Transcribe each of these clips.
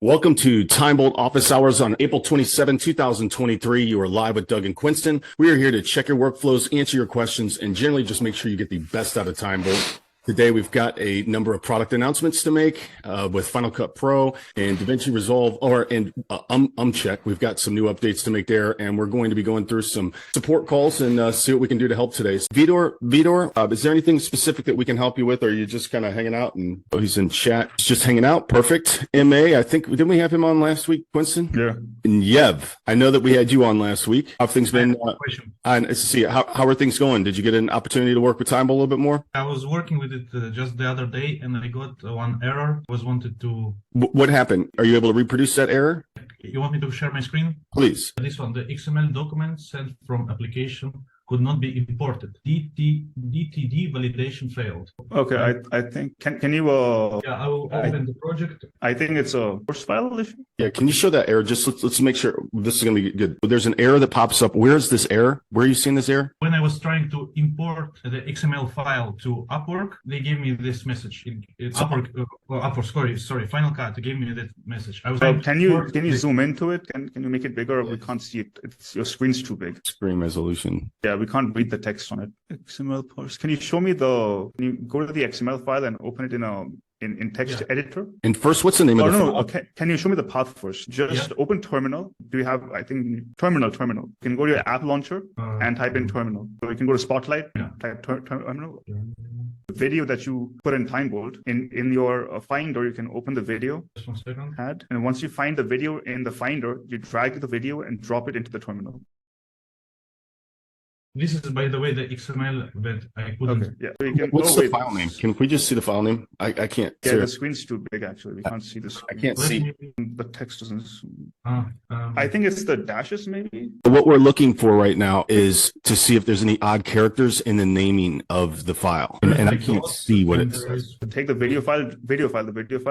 Welcome to TimeBolt Office Hours on April 27, 2023. You are live with Doug and Quinston. We are here to check your workflows, answer your questions, and generally just make sure you get the best out of TimeBolt. Today, we've got a number of product announcements to make with Final Cut Pro and DaVinci Resolve and Umcheck. We've got some new updates to make there, and we're going to be going through some support calls and see what we can do to help today. So Vidor, is there anything specific that we can help you with, or are you just kind of hanging out? And he's in chat. He's just hanging out. Perfect. MA, I think, didn't we have him on last week, Quinston? Yeah. And Yev, I know that we had you on last week. How have things been? Let's see. How are things going? Did you get an opportunity to work with TimeBolt a little bit more? I was working with it just the other day, and I got one error. I was wanted to. What happened? Are you able to reproduce that error? You want me to share my screen? Please. This one, the XML document sent from application could not be imported. DTD validation failed. Okay, I think can you yeah, I will open the project. I think it's a source file issue. Yeah, can you show that error? Just let's make sure this is going to be good. There's an error that pops up. Where is this error? Where are you seeing this error? When I was trying to import the XML file to Upwork, they gave me this message. Upwork, sorry, Final Cut gave me that message. I was can you zoom into it? Can you make it bigger? We can't see it. Your screen's too big. Screen resolution. Yeah, we can't read the text on it. XML parse. Can you show me can you go to the XML file and open it in text editor? And first, what's the name of the file? Okay. Can you show me the path first? Just open terminal. Do you have, I think, terminal. You can go to your app launcher and type in terminal. So you can go to Spotlight, type terminal. The video that you put in TimeBolt in your Finder, you can open the video. Just 1 second. And once you find the video in the Finder, you drag the video and drop it into the terminal. This is, by the way, the XML that I couldn't. Okay, yeah. So you can, what's the file name? Can we just see the file name? I can't. Yeah, the screen's too big, actually. We can't see the screen. I can't see. The text doesn't zoom. I think it's the dashes, maybe. What we're looking for right now is to see if there's any odd characters in the naming of the file. And I can't see what it says. Take the video file,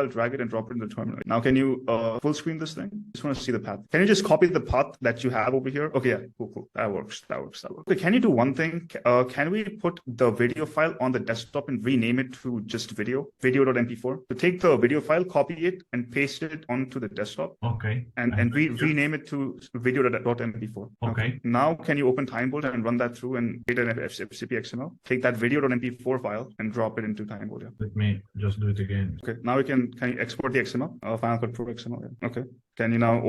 drag it and drop it in the terminal. Now, can you full screen this thing? Just want to see the path. Can you just copy the path that you have over here? Okay, yeah, cool. That works. Okay, can you do one thing? Can we put the video file on the desktop and rename it to just video.mp4? So take the video file, copy it, and paste it onto the desktop. Okay. And rename it to video.mp4. Okay. Now, can you open TimeBolt and run that through and create an FCPXML? Take that video.mp4 file and drop it into TimeBolt. Yeah. Let me just do it again. Okay. Now can you export the XML? Final Cut Pro XML. Yeah. Okay. Can you now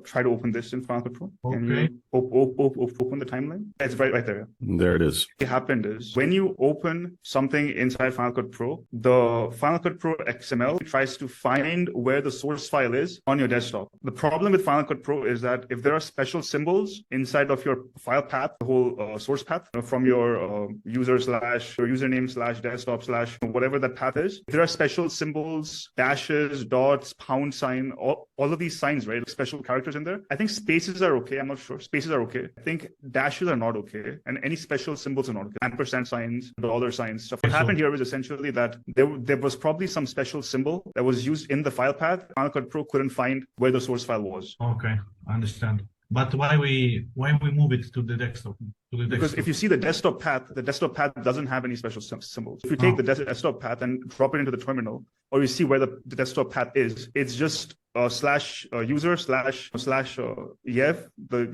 try to open this in Final Cut Pro? Okay. Can you open the timeline? It's right there. There it is. What happened is when you open something inside Final Cut Pro, the Final Cut Pro XML tries to find where the source file is on your desktop. The problem with Final Cut Pro is that if there are special symbols inside of your file path, the whole source path from your username/desktop/ whatever that path is, if there are special symbols, dashes, dots, pound sign, all of these signs, right? Special characters in there. I think spaces are okay. I'm not sure. Spaces are okay. I think dashes are not okay. And any special symbols are not okay. Ampersand signs, dollar signs, stuff. What happened here was essentially that there was probably some special symbol that was used in the file path. Final Cut Pro couldn't find where the source file was. Okay, I understand. But why we move it to the desktop? Because if you see the desktop path doesn't have any special symbols. If you take the desktop path and drop it into the terminal, or you see where the desktop path is, it's just /user/yev,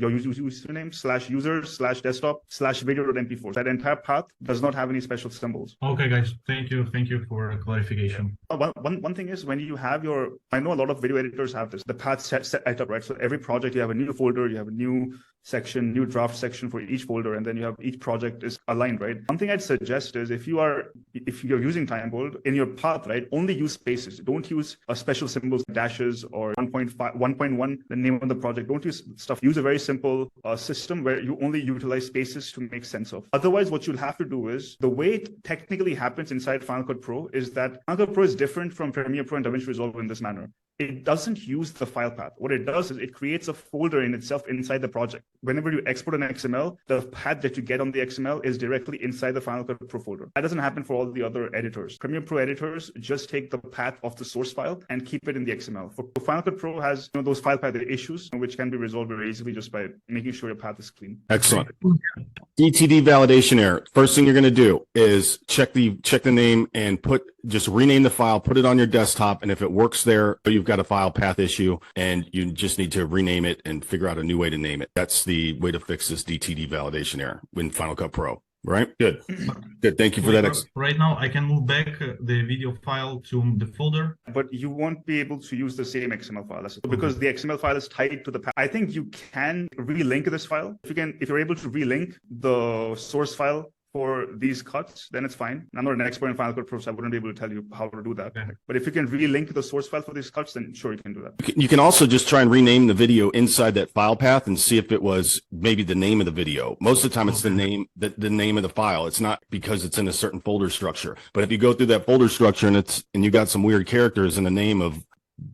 your username /user/desktop/video.mp4. That entire path does not have any special symbols. Okay, guys, thank you for clarification. One thing is when you have I know a lot of video editors have this, the path set up, right? So every project you have a new folder, you have a new section, new draft section for each folder, and then you have each project is aligned, right? One thing I'd suggest is if you're using TimeBolt in your path, right, only use spaces. Don't use special symbols, dashes, or 1.1, the name of the project. Don't use stuff. Use a very simple system where you only utilize spaces to make sense of. Otherwise, what you'll have to do is the way it technically happens inside Final Cut Pro is that Final Cut Pro is different from Premiere Pro and DaVinci Resolve in this manner. It doesn't use the file path. What it does is it creates a folder in itself inside the project. Whenever you export an XML, the path that you get on the XML is directly inside the Final Cut Pro folder. That doesn't happen for all the other editors. Premiere Pro editors just take the path of the source file and keep it in the XML. For Final Cut Pro has those file path issues, which can be resolved very easily just by making sure your path is clean. Excellent. DTD validation error. First thing you're going to do is check the name and put just rename the file, put it on your desktop, and if it works there, you've got a file path issue, and you just need to rename it and figure out a new way to name it. That's the way to fix this DTD validation error in Final Cut Pro. Right? Good. Good. Thank you for that. Right now, I can move back the video file to the folder. But you won't be able to use the same XML file because the XML file is tied to the path. I think you can relink this file. If you're able to relink the source file for these cuts, then it's fine. I'm not an expert in Final Cut Pro, so I wouldn't be able to tell you how to do that. Okay. But if you can relink the source file for these cuts, then sure, you can do that. You can also just try and rename the video inside that file path and see if it was maybe the name of the video. Most of the time, it's the name of the file. It's not because it's in a certain folder structure. But if you go through that folder structure and you got some weird characters in the name of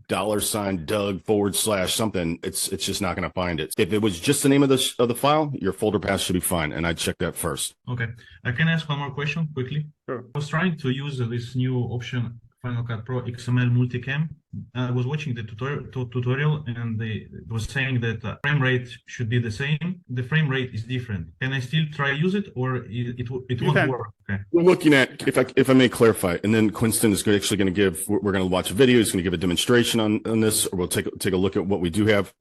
$Doug / something, it's just not going to find it. If it was just the name of the file, your folder path should be fine, and I'd check that first. Okay, I can ask one more question quickly. Sure. I was trying to use this new option, Final Cut Pro XML multicam. I was watching the tutorial, and it was saying that frame rate should be the same. The frame rate is different. Can I still try use it, or it won't work? Okay. We're looking at, if I may clarify, and then Quinston is actually going to we're going to watch a video. He's going to give a demonstration on this, or we'll take a look at what we do have.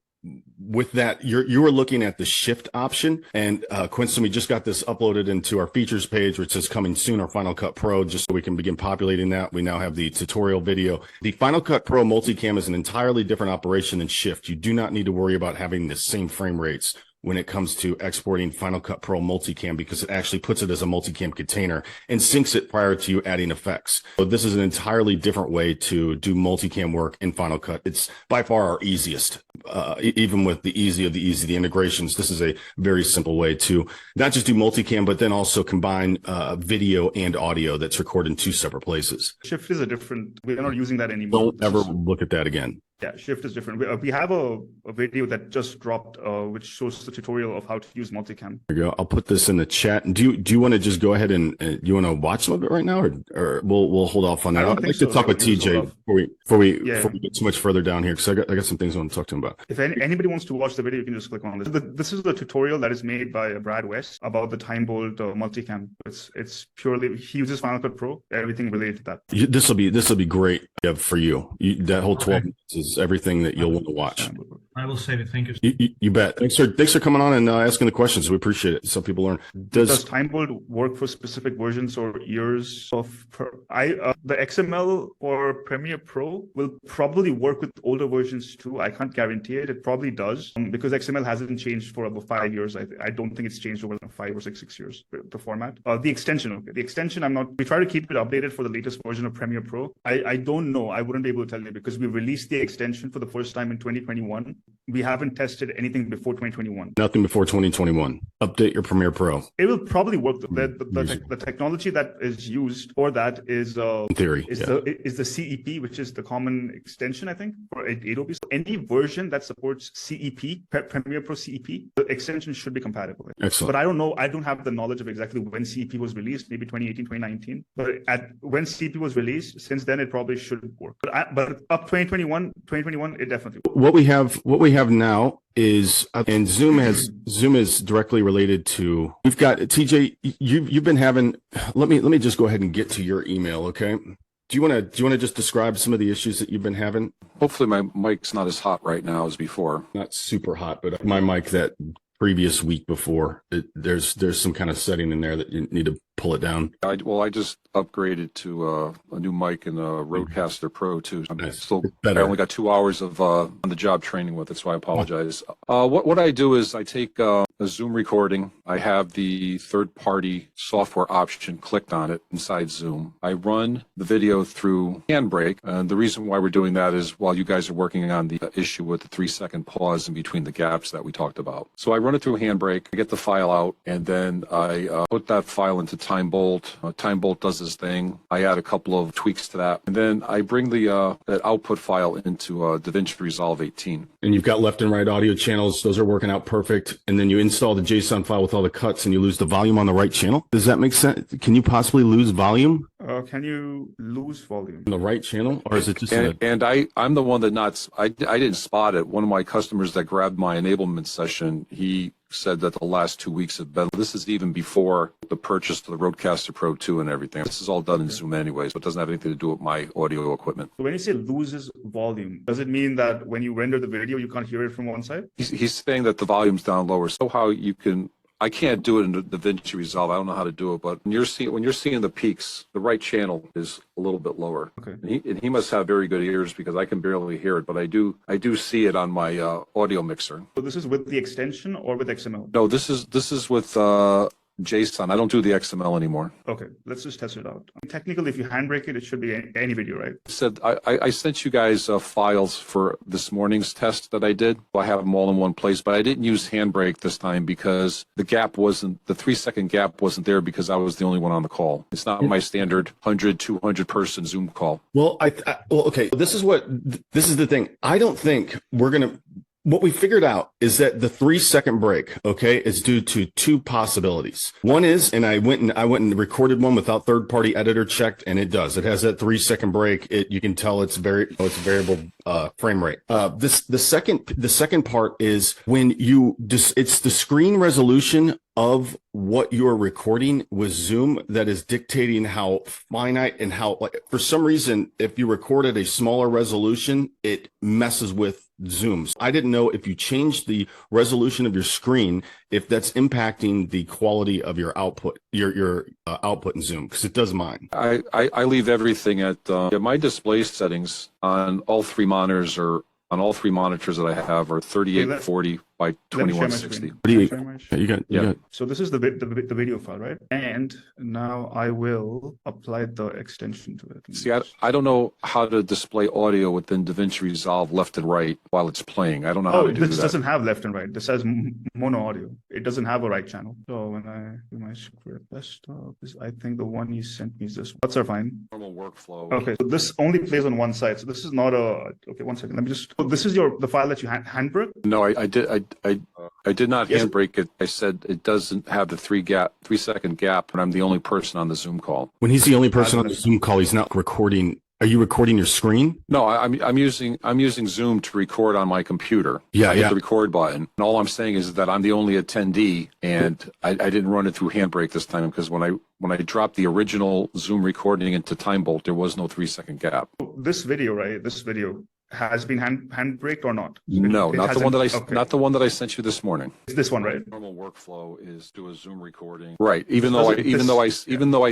With that, you were looking at the shift option, and Quinston, we just got this uploaded into our features page, which says coming soon, our Final Cut Pro, just so we can begin populating that. We now have the tutorial video. The Final Cut Pro multicam is an entirely different operation than shift. You do not need to worry about having the same frame rates when it comes to exporting Final Cut Pro multicam, because it actually puts it as a multicam container and syncs it prior to you adding effects. So this is an entirely different way to do multicam work in Final Cut. It's by far our easiest, even with the easy, the integrations. This is a very simple way to not just do multicam, but then also combine video and audio that's recorded in two separate places. Shift is we're not using that anymore. Don't ever look at that again. Yeah, shift is different. We have a video that just dropped, which shows the tutorial of how to use multicam. There you go. I'll put this in the chat. Do you want to just go ahead and you want to watch some of it right now, or we'll hold off on that? I'd like to talk with TJ before we get too much further down here, because I got some things I want to talk to him about. If anybody wants to watch the video, you can just click on this. This is the tutorial that is made by Brad West about the TimeBolt multicam. It's purely, he uses Final Cut Pro, everything related to that. This will be great for you. That whole 12 minutes is everything that you'll want to watch. I will save it. Thank you. You bet. Thanks for coming on and asking the questions. We appreciate it. Some people learn. Does TimeBolt work for specific versions or years of? The XML for Premiere Pro will probably work with older versions too. I can't guarantee it. It probably does, because XML hasn't changed for about 5 years. I don't think it's changed over 5 or 6 years. The format, the extension. The extension. We try to keep it updated for the latest version of Premiere Pro. I don't know. I wouldn't be able to tell you, because we released the extension for the first time in 2021. We haven't tested anything before 2021. Nothing before 2021. Update your Premiere Pro. It will probably work. The technology that is used for that is in theory is the CEP, which is the common extension, I think, for Adobe. So any version that supports CEP, Premiere Pro CEP, the extension should be compatible. Excellent. But I don't know. I don't have the knowledge of exactly when CEP was released. Maybe 2018, 2019. But when CEP was released, since then it probably should work. But up 2021, it definitely works. What we have now is, and Zoom is directly related to, we've got TJ, you've been having, let me just go ahead and get to your email. Okay. Do you want to just describe some of the issues that you've been having? Hopefully my mic's not as hot right now as before. Not super hot, but my mic that previous week before, there's some kind of setting in there that you need to pull it down. I just upgraded to a new mic in a Rodecaster Pro 2. I only got 2 hours of on-the-job training with it, so I apologize. What I do is I take a Zoom recording. I have the third-party software option clicked on it inside Zoom. I run the video through Handbrake, and the reason why we're doing that is while you guys are working on the issue with the 3-second pause in between the gaps that we talked about. So I run it through Handbrake, I get the file out, and then I put that file into TimeBolt. TimeBolt does this thing. I add a couple of tweaks to that, and then I bring that output file into DaVinci Resolve 18. And you've got left and right audio channels; those are working out perfect. And then you install the JSON file with all the cuts, and you lose the volume on the right channel. Does that make sense? Can you possibly lose volume? Can you lose volume on the right channel, or is it just? I'm the one that I didn't spot it. One of my customers that grabbed my enablement session, he said that the last 2 weeks have been. This is even before the purchase of the Rodecaster Pro 2 and everything. This is all done in Zoom anyways, but it doesn't have anything to do with my audio equipment. So when you say loses volume, does it mean that when you render the video, you can't hear it from one side? He's saying that the volume's down lower. So how you can, I can't do it in the DaVinci Resolve. I don't know how to do it, but when you're seeing the peaks, the right channel is a little bit lower. Okay. And he must have very good ears because I can barely hear it, but I do see it on my audio mixer. So this is with the extension or with XML? No, this is with JSON. I don't do the XML anymore. Okay, let's just test it out. Technically, if you handbrake it, it should be any video, right? I sent you guys files for this morning's test that I did. I have them all in one place, but I didn't use handbrake this time because the 3-second gap wasn't there because I was the only one on the call. It's not my standard 100, 200 person Zoom call. Well, okay. This is the thing. I don't think what we figured out is that the 3-second break, okay, is due to two possibilities. One is, and I went and recorded one without third-party editor checked, and it does. It has that 3-second break. You can tell it's variable frame rate. The second part is when it's the screen resolution of what you're recording with Zoom that is dictating how finite and how, like, for some reason, if you record at a smaller resolution, it messes with Zooms. I didn't know if you changed the resolution of your screen, if that's impacting the quality of your output, your output in Zoom, because it does mine. I leave everything at my display settings on all three monitors that I have are 3840 by 2160. You got. So this is the video file, right? And now I will apply the extension to it. See, I don't know how to display audio within DaVinci Resolve left and right while it's playing. I don't know how to do that. This doesn't have left and right. This has mono audio. It doesn't have a right channel. So when I do my script desktop, I think the one you sent me is this one. That's fine. Normal workflow. Okay, so this only plays on one side. So this is not okay, one second. Let me just, this is the file that you handbroke? No, I did not handbrake it. I said it doesn't have the 3-second gap when I'm the only person on the Zoom call. When he's the only person on the Zoom call, he's not recording. Are you recording your screen? No, I'm using Zoom to record on my computer. I hit the record button. And all I'm saying is that I'm the only attendee, and I didn't run it through handbrake this time because when I dropped the original Zoom recording into TimeBolt, there was no 3-second gap. This video, right? This video has been handbraked or not? No, not the one that I sent you this morning. It's this one, right? Normal workflow is do a Zoom recording. Right. Even though I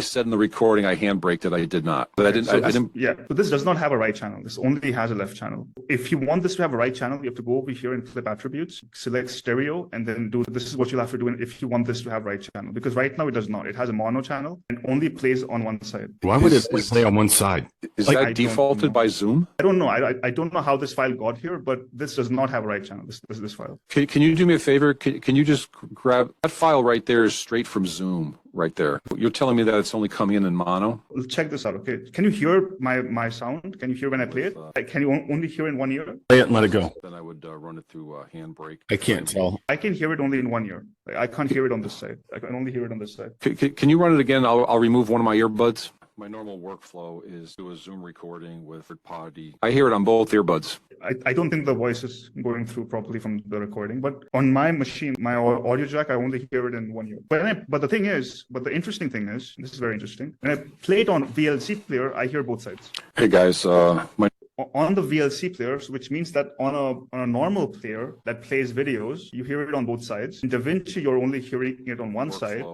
said in the recording I handbraked it, I did not. But I didn't. Yeah. But this does not have a right channel. This only has a left channel. If you want this to have a right channel, you have to go over here and clip attributes, select stereo, and then this is what you'll have to do if you want this to have right channel. Because right now it does not. It has a mono channel and only plays on one side. Why would it play on one side? Is that defaulted by Zoom? I don't know. I don't know how this file got here, but this does not have a right channel. This file. Can you do me a favor? Can you just grab that file right there? Is straight from Zoom right there. You're telling me that it's only coming in mono? Check this out. Okay. Can you hear my sound? Can you hear when I play it? Can you only hear in one ear? Play it and let it go. Then I would run it through handbrake. I can't tell. I can hear it only in one ear. I can't hear it on this side. I can only hear it on this side. Can you run it again? I'll remove one of my earbuds. My normal workflow is do a Zoom recording with third-party. I hear it on both earbuds. I don't think the voice is going through properly from the recording, but on my machine, my audio jack, I only hear it in one ear. But the interesting thing is, this is very interesting. When I play it on VLC player, I hear both sides. Hey guys, on the VLC players, which means that on a normal player that plays videos, you hear it on both sides. In DaVinci, you're only hearing it on one side.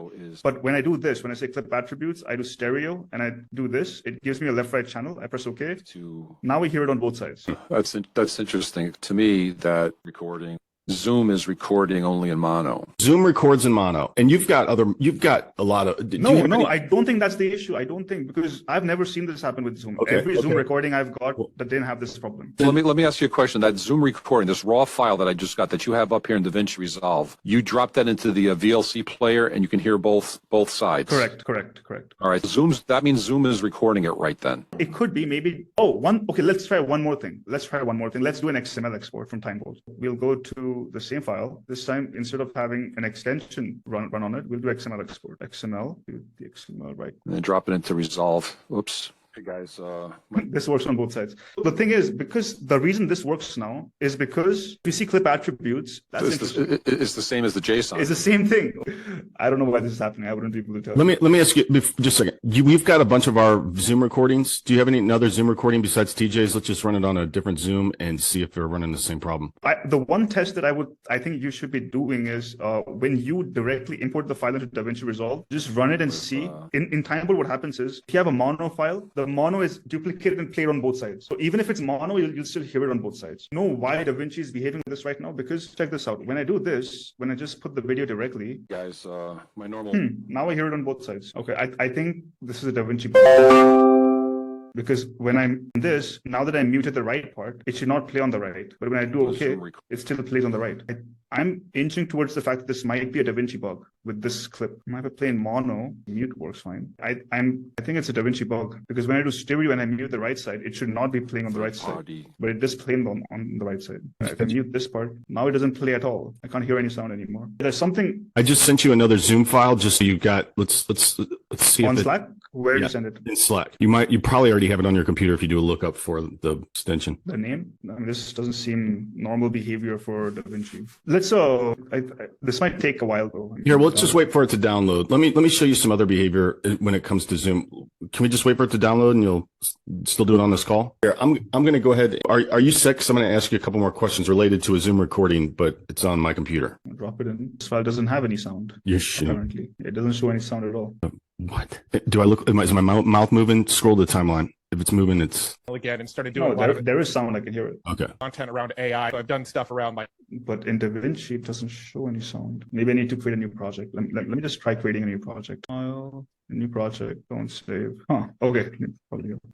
But when I do this, when I say clip attributes, I do stereo and I do this, it gives me a left-right channel. I press OK. Now we hear it on both sides. That's interesting to me. That recording. Zoom is recording only in mono. Zoom records in mono, and you've got a lot of. No, I don't think that's the issue. I don't think, because I've never seen this happen with Zoom. Okay, Every Zoom recording I've got that didn't have this problem. Let me ask you a question. That Zoom recording, this raw file that I just got that you have up here in DaVinci Resolve, you drop that into the VLC player and you can hear both sides. Correct. All right, that means Zoom is recording it right then. It could be maybe. Okay, let's try one more thing. Let's do an XML export from TimeBolt. We'll go to the same file. This time, instead of having an extension run on it, we'll do XML export. XML, do the XML right. And then drop it into Resolve. Oops. Hey guys, This works on both sides. The thing is, because the reason this works now is because if you see clip attributes, that's interesting. it's the same as the JSON. It's the same thing. I don't know why this is happening. I wouldn't be able to tell. Let me ask you just a second. We've got a bunch of our Zoom recordings. Do you have another Zoom recording besides TJ's? Let's just run it on a different Zoom and see if we're running the same problem. The one test that I think you should be doing is when you directly import the file into DaVinci Resolve, just run it and see. In TimeBolt, what happens is if you have a mono file, the mono is duplicated and played on both sides. So even if it's mono, you'll still hear it on both sides. You know why DaVinci is behaving like this right now? Because check this out. When I do this, when I just put the video directly, Guys, my normal. now I hear it on both sides. Okay, I think this is a DaVinci bug. Because when I'm this, now that I muted the right part, it should not play on the right. But when I do okay, it still plays on the right. I'm inching towards the fact that this might be a DaVinci bug with this clip. I have a plain mono, mute works fine. I think it's a DaVinci bug because when I do stereo and I mute the right side, it should not be playing on the right side. But it is playing on the right side. If I mute this part, now it doesn't play at all. I can't hear any sound anymore. There's something. I just sent you another Zoom file just so you got. Let's see on if Slack. Where did you send it? In Slack. You probably already have it on your computer if you do a lookup for the extension. The name? I mean, this doesn't seem normal behavior for DaVinci. Let's this might take a while though. Here, let's just wait for it to download. Let me show you some other behavior when it comes to Zoom. Can we just wait for it to download and you'll still do it on this call? Here, I'm going to go ahead. Are you sick? So I'm going to ask you a couple more questions related to a Zoom recording, but it's on my computer. I'll drop it in. This file doesn't have any sound. You should. Apparently, it doesn't show any sound at all. What? Do I look? Is my mouth moving? Scroll the timeline. If it's moving, it's again and started doing there is sound. I can hear it. Okay. Content around AI. So I've done stuff around but in DaVinci it doesn't show any sound. Maybe I need to create a new project. Let me just try creating a new project. File, a new project, don't save. Okay.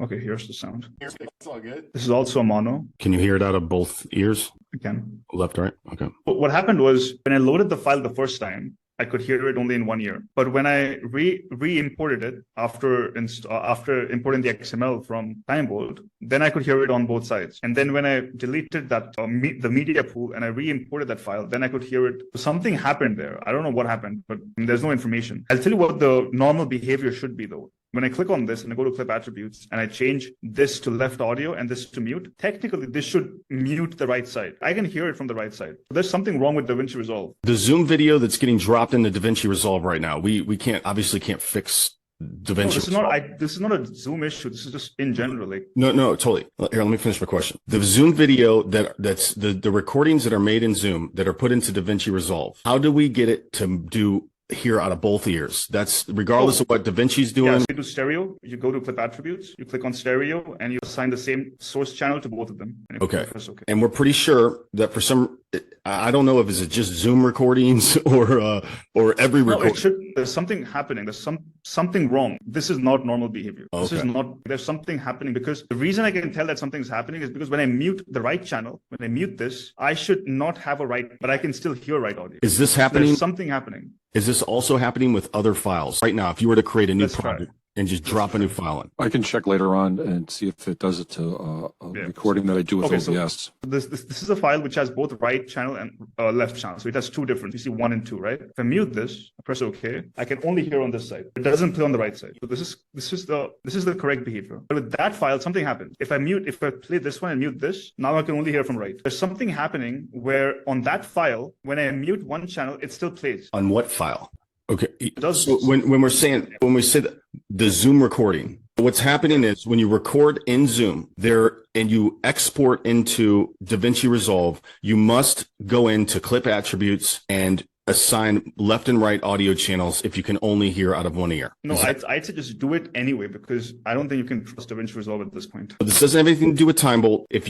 Okay, here's the sound. It's all good. This is also a mono. Can you hear it out of both ears? I can. Left, right? Okay. But what happened was when I loaded the file the first time, I could hear it only in one ear. But when I re-imported it after importing the XML from TimeBolt, then I could hear it on both sides. And then when I deleted that the media pool and I re-imported that file, then I could hear it. Something happened there. I don't know what happened, but there's no information. I'll tell you what the normal behavior should be though. When I click on this and I go to clip attributes and I change this to left audio and this to mute, technically this should mute the right side. I can hear it from the right side. There's something wrong with DaVinci Resolve. The Zoom video that's getting dropped into DaVinci Resolve right now, we obviously can't fix DaVinci. No, this is not a Zoom issue. This is just in general. No, totally. Here, let me finish my question. The Zoom video that's the recordings that are made in Zoom that are put into DaVinci Resolve, how do we get it to do hear out of both ears? That's regardless of what DaVinci's doing. Yeah, so you do stereo, you go to clip attributes, you click on stereo, and you assign the same source channel to both of them. Okay. And we're pretty sure that for some, I don't know if it's just Zoom recordings or every recording. There's something happening. There's something wrong. This is not normal behavior. Okay. There's something happening because the reason I can tell that something's happening is because when I mute the right channel, when I mute this, I should not have a right, but I can still hear right audio. Is this happening? There's something happening. Is this also happening with other files? Right now, if you were to create a new project and just drop a new file in. I can check later on and see if it does it to a recording that I do with OBS. So this is a file which has both right channel and left channel. So it has two different. You see 1 and 2, right? If I mute this, I press OK, I can only hear on this side. It doesn't play on the right side. So this is the correct behavior. But with that file, something happens. If I play this one and mute this, now I can only hear from right. There's something happening where on that file, when I mute one channel, it still plays. On what file? Okay. So when we say the Zoom recording, what's happening is when you record in Zoom there and you export into DaVinci Resolve, you must go into clip attributes and assign left and right audio channels if you can only hear out of one ear. No, I'd say just do it anyway because I don't think you can trust DaVinci Resolve at this point. But this doesn't have anything to do with TimeBolt. If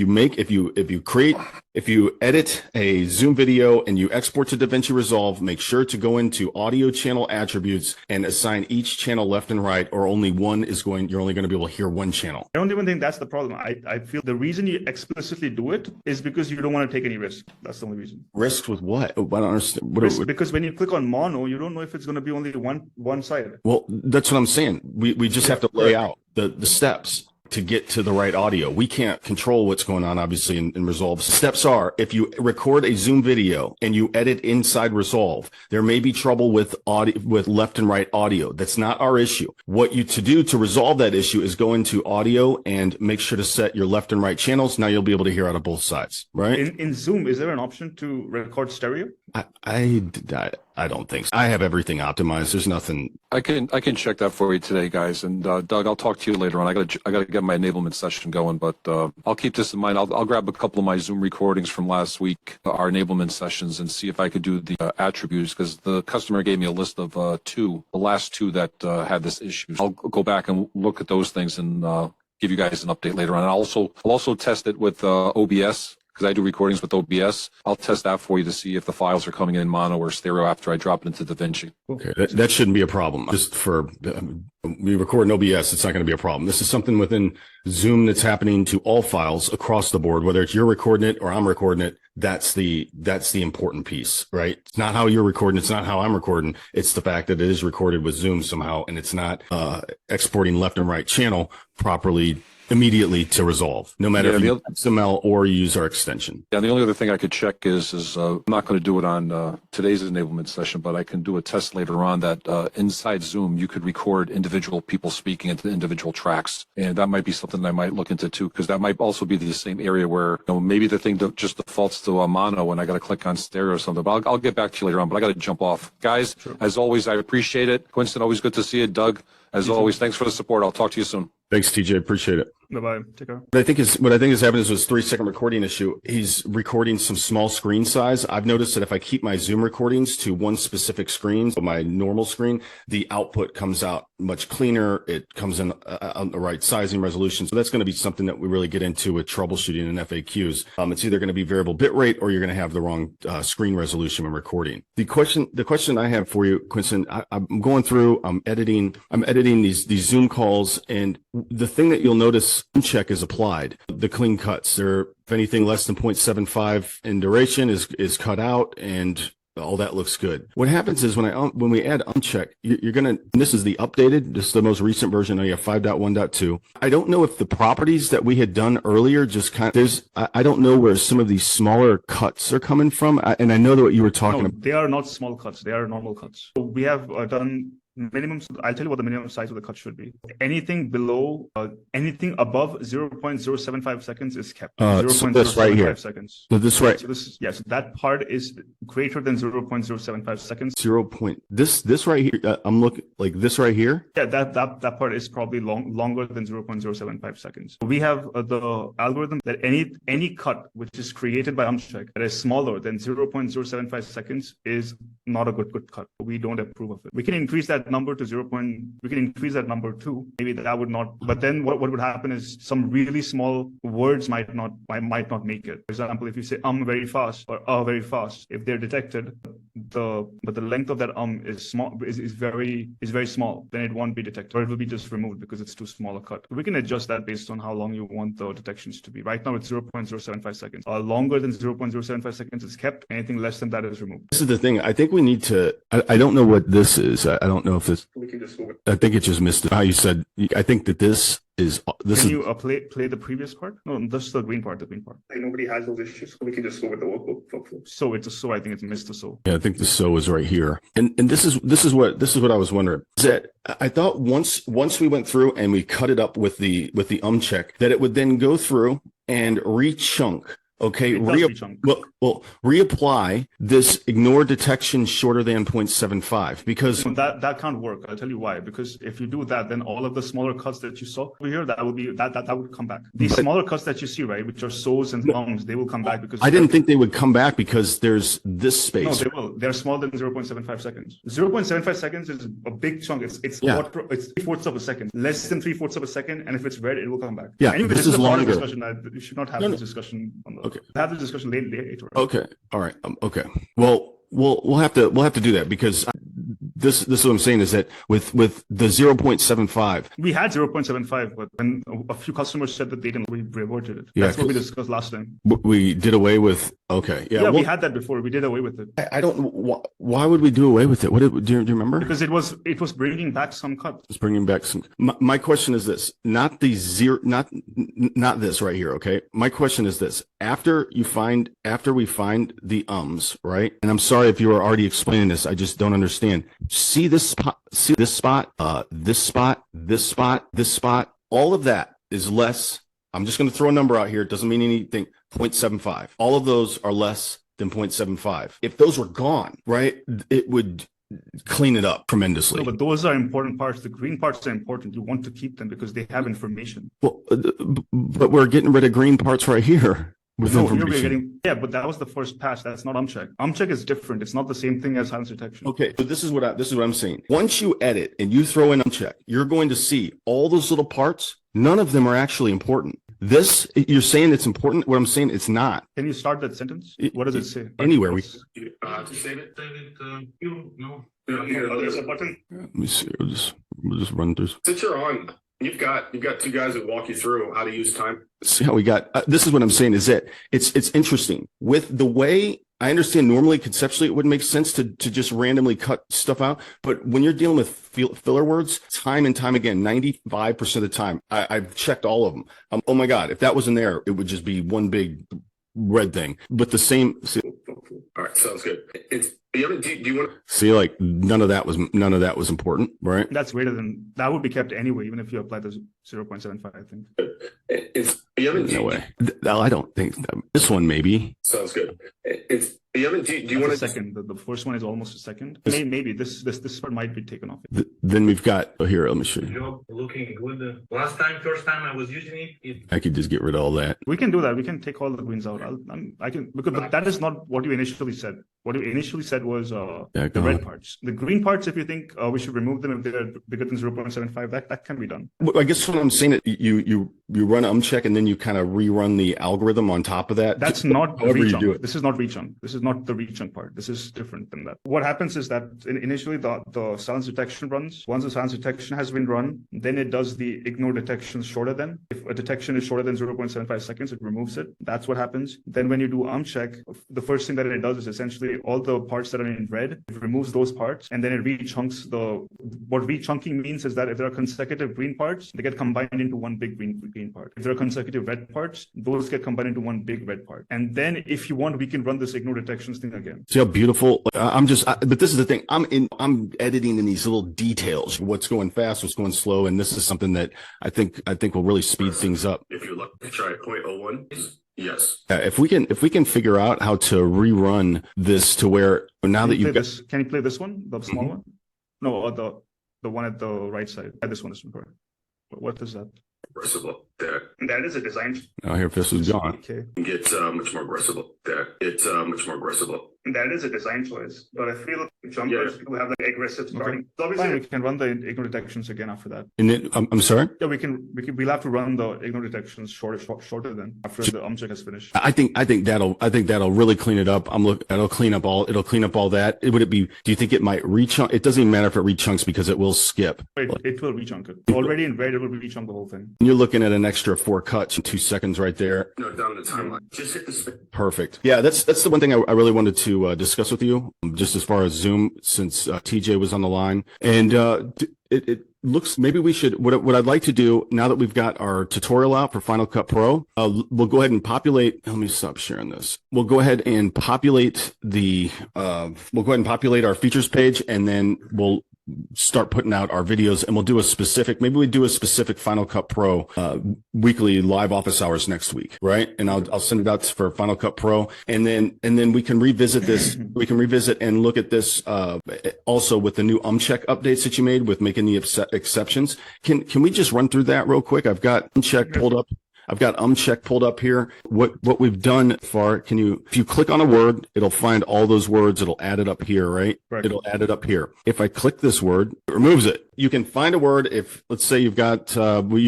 you edit a Zoom video and you export to DaVinci Resolve, make sure to go into audio channel attributes and assign each channel left and right, or only one you're only going to be able to hear one channel. I don't even think that's the problem. I feel the reason you explicitly do it is because you don't want to take any risk. That's the only reason. Risks with what? I don't understand. Because when you click on mono, you don't know if it's going to be only one side. Well, that's what I'm saying. We just have to lay out the steps. to get to the right audio. We can't control what's going on, obviously, in Resolve. Steps are, if you record a Zoom video and you edit inside Resolve, there may be trouble with audio, with left and right audio. That's not our issue. What you to do to resolve that issue is go into audio and make sure to set your left and right channels. Now you'll be able to hear out of both sides, right? In Zoom, is there an option to record stereo? I don't think so. I have everything optimized. There's nothing. I can check that for you today, guys. And Doug, I'll talk to you later on. I gotta get my enablement session going, but I'll keep this in mind. I'll grab a couple of my Zoom recordings from last week, our enablement sessions, and see if I could do the attributes, because the customer gave me a list of the last two that had this issue. I'll go back and look at those things and give you guys an update later on. And I'll also test it with OBS. Because I do recordings with OBS, I'll test that for you to see if the files are coming in mono or stereo after I drop it into DaVinci. Okay, that shouldn't be a problem. Just for we record in OBS, it's not going to be a problem. This is something within Zoom that's happening to all files across the board, whether it's you're recording it or I'm recording it. That's the important piece, right? It's not how you're recording. It's not how I'm recording. It's the fact that it is recorded with Zoom somehow, and it's not exporting left and right channel properly immediately to Resolve, no matter if you XML or use our extension. Yeah, the only other thing I could check is I'm not going to do it on today's enablement session, but I can do a test later on that inside Zoom, you could record individual people speaking into individual tracks. And that might be something I might look into too, because that might also be the same area where maybe the thing just defaults to a mono and I got to click on stereo or something. But I'll get back to you later on, but I got to jump off. Guys, As always, I appreciate it. Quinston, always good to see you. Doug, as always, thanks for the support. I'll talk to you soon. Thanks, TJ. Appreciate it. Bye-bye. Take care. What I think is happening is this 3-second recording issue. He's recording some small screen size. I've noticed that if I keep my Zoom recordings to one specific screen, so my normal screen, the output comes out much cleaner. It comes in on the right sizing resolution. So that's going to be something that we really get into with troubleshooting and FAQs. It's either going to be variable bit rate or you're going to have the wrong screen resolution when recording. The question I have for you, Quinston, I'm going through, I'm editing these Zoom calls, and the thing that you'll notice, Umcheck is applied. The clean cuts, if anything less than 0.75 in duration is cut out, and all that looks good. What happens is when we add Umcheck, you're gonna, and this is the updated, this is the most recent version. Now you have 5.1.2. I don't know if the properties that we had done earlier just I don't know where some of these smaller cuts are coming from. And I know that what you were talking about. They are not small cuts. They are normal cuts. So we have done minimum. I'll tell you what the minimum size of the cut should be. Anything below, anything above 0.075 seconds is kept. So this right here. Seconds. So this right. So this, yes, that part is greater than 0.075 seconds. This right here. I'm looking like this right here. Yeah, that part is probably longer than 0.075 seconds. We have the algorithm that any cut which is created by Umcheck that is smaller than 0.075 seconds is not a good cut. We don't approve of it. We can increase that number to we can increase that number too. Maybe that would not, but then what would happen is some really small words might not make it. For example, if you say very fast or very fast, if they're detected, but the length of that is small, is very small, then it won't be detected, or it will be just removed because it's too small a cut. We can adjust that based on how long you want the detections to be. Right now it's 0.075 seconds. Longer than 0.075 seconds is kept. Anything less than that is removed. This is the thing. I think we need to, I don't know what this is. I don't know if this, I think it just missed it. How you said, I think that this is. Can you play the previous part? No, that's the green part, Like nobody has those issues. We can just go with the workflow. So it's a so, I think it's missed a so. Yeah, I think the so is right here. And this is what I was wondering. Is that I thought once we went through and we cut it up with the Umcheck, that it would then go through and re-chunk. Okay, reapply this ignore detection shorter than 0.75 because that can't work. I'll tell you why. Because if you do that, then all of the smaller cuts that you saw over here, that would come back. These smaller cuts that you see, right, which are so's and ums, they will come back because I didn't think they would come back because there's this space. No, they will. They're smaller than 0.75 seconds. 0.75 seconds is a big chunk. It's 3/4 of a second, less than 3/4 of a second, and if it's red, it will come back. Yeah, anyway, this is longer. Discussion. You should not have this discussion on the. Okay. Have the discussion later. Okay. All right. Okay. Well, we'll have to do that because this is what I'm saying is that with the 0.75, we had 0.75, but when a few customers said that they didn't, we reverted it. That's what we discussed last time. We did away with Okay. Yeah, Yeah. we Well, had that before. We did away with it I don't. Why would we do away with it? Do you remember? because it was bringing back some cuts. It's bringing back some. My question is this: not the zero, not this right here. Okay. My question is this: after we find the right? And I'm sorry if you were already explaining this. I just don't understand. See this spot? See this spot? This spot? This spot? This spot? All of that is less. I'm just going to throw a number out here. It doesn't mean anything. 0.75. All of those are less than 0.75. If those were gone, right, it would clean it up tremendously. No, but those are important parts. The green parts are important. You want to keep them because they have information. Well, but we're getting rid of green parts right here. With No, here we're information. getting, yeah, but that was the first pass. That's not Umcheck. Umcheck is different. It's not the same thing as silence detection. Okay, so this is what I'm saying. Once you edit and you throw in Umcheck, you're going to see all those little parts. None of them are actually important. This, you're saying it's important. What I'm saying, it's not. Can you start that sentence? What does it say? Anywhere we. To save it. No. There's a button. Let me see. We'll just run through. Since you're on, you've got two guys that walk you through how to use time. See how we got. This is what I'm saying. It's interesting with the way. I understand normally conceptually it wouldn't make sense to just randomly cut stuff out, but when you're dealing with filler words time and time again, 95% of the time, I've checked all of them. Oh my God, if that wasn't there, it would just be one big red thing. But the same. See, All right, sounds good. Do you want to see, like none of that was important, right? That's greater than that would be kept anyway, even if you apply the 0.75, I think. No way. I don't think this one maybe. Sounds good. Do you want a to second? The first one is almost a second. Maybe this part might be taken off. Then we've got here. Let me show you. Job looking good. First time I was using it. I could just get rid of all that. We can do that. We can take all the greens out. I can because but that is not what you initially said. What you initially said was the red parts. The green parts, if you think we should remove them if they're bigger than 0.75, that can be done. Well, I guess what I'm saying is you run Umcheck and then you kind of rerun the algorithm on top of that. That's not however reach you do on. it. This is not reach on. This is not the reach on part. This is different than that. What happens is that initially the silence detection runs. Once the silence detection has been run, then it does the ignore detection shorter than. If a detection is shorter than 0.75 seconds, it removes it. That's what happens. Then when you do Umcheck, the first thing that it does is essentially all the parts that are in red, it removes those parts and then it rechunks what rechunking means is that if there are consecutive green parts, they get combined into one big green part. If there are consecutive red parts, those get combined into one big red part. And then if you want, we can run this ignore detections thing again. See how beautiful. But this is the thing. I'm editing in these little details. What's going fast, what's going slow, and this is something that I think will really speed things up. if you look try 0.01? Yes. If we can figure out how to rerun this to where now that you've got. Can you play this one, the small one? No, the one at the right side. This one is correct. What is that? Aggressive there. That is a design. Oh, here, this is gone. Okay. Get much more aggressive there. It's much more aggressive. That is a design choice, but I feel jumpers who have like aggressive starting. So obviously, we can run the ignore detections again after that. And then, I'm sorry. Yeah, we'll have to run the ignore detections shorter than after the Umcheck has finished. I think that'll really clean it up. It'll clean up all that. Do you think it might rechunk? It doesn't even matter if it rechunks because it will skip. It will rechunk it. Already in red, it will rechunk the whole thing. You're looking at an extra 4 cuts in 2 seconds right there. No, down the timeline. Just hit the spin. Perfect. Yeah, that's the one thing I really wanted to discuss with you, just as far as Zoom, since TJ was on the line. And it looks, maybe we should, what I'd like to do now that we've got our tutorial out for Final Cut Pro, we'll go ahead and populate, let me stop sharing this. We'll go ahead and populate our features page, and then we'll start putting out our videos, and we'll do maybe we do a specific Final Cut Pro weekly live office hours next week, right? And I'll send it out for Final Cut Pro, and then we can revisit this. We can revisit and look at this also with the new Umcheck updates that you made with making the exceptions. Can we just run through that real quick? I've got Umcheck pulled up. I've got Umcheck pulled up here. What we've done if you click on a word, it'll find all those words. It'll add it up here, right? It'll add it up here. If I click this word, it removes it. You can find a word. If let's say you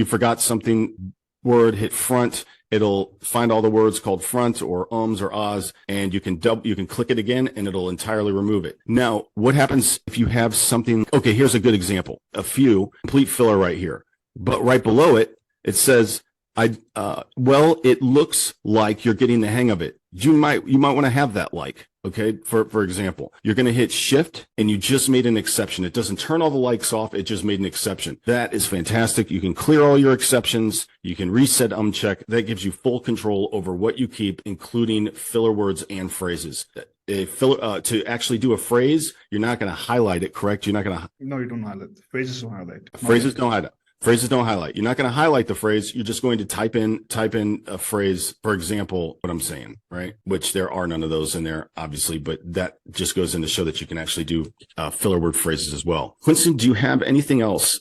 forgot something, word, hit front. It'll find all the words called front or ums or ahs, and you can click it again and it'll entirely remove it. Now, what happens if you have something? Okay, here's a good example. Complete filler right here. But right below it, it says, it looks like you're getting the hang of it. you might want to have that like. Okay. For example, you're going to hit shift and you just made an exception. It doesn't turn all the likes off. It just made an exception. That is fantastic. You can clear all your exceptions. You can reset Umcheck. That gives you full control over what you keep, including filler words and phrases. To actually do a phrase, you're not going to highlight it, correct? You're not going to. No, you don't highlight. Phrases don't highlight. Phrases don't highlight. Phrases don't highlight. You're not going to highlight the phrase. You're just going to type in a phrase, for example, what I'm saying, right? Which there are none of those in there, obviously, but that just goes in to show that you can actually do filler word phrases as well. Quincy, do you have anything else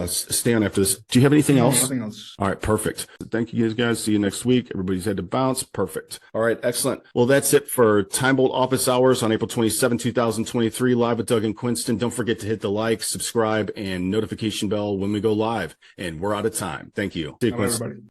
stay on after this? Do you have anything else? Nothing else. All right, perfect. Thank you guys. See you next week. Everybody's had to bounce. Perfect. All right, excellent. Well, that's it for TimeBolt office hours on April 27, 2023, live with Doug and Quinston. Don't forget to hit the like, subscribe, and notification bell when we go live. And we're out of time. Thank you. See you, Quinston. Everybody.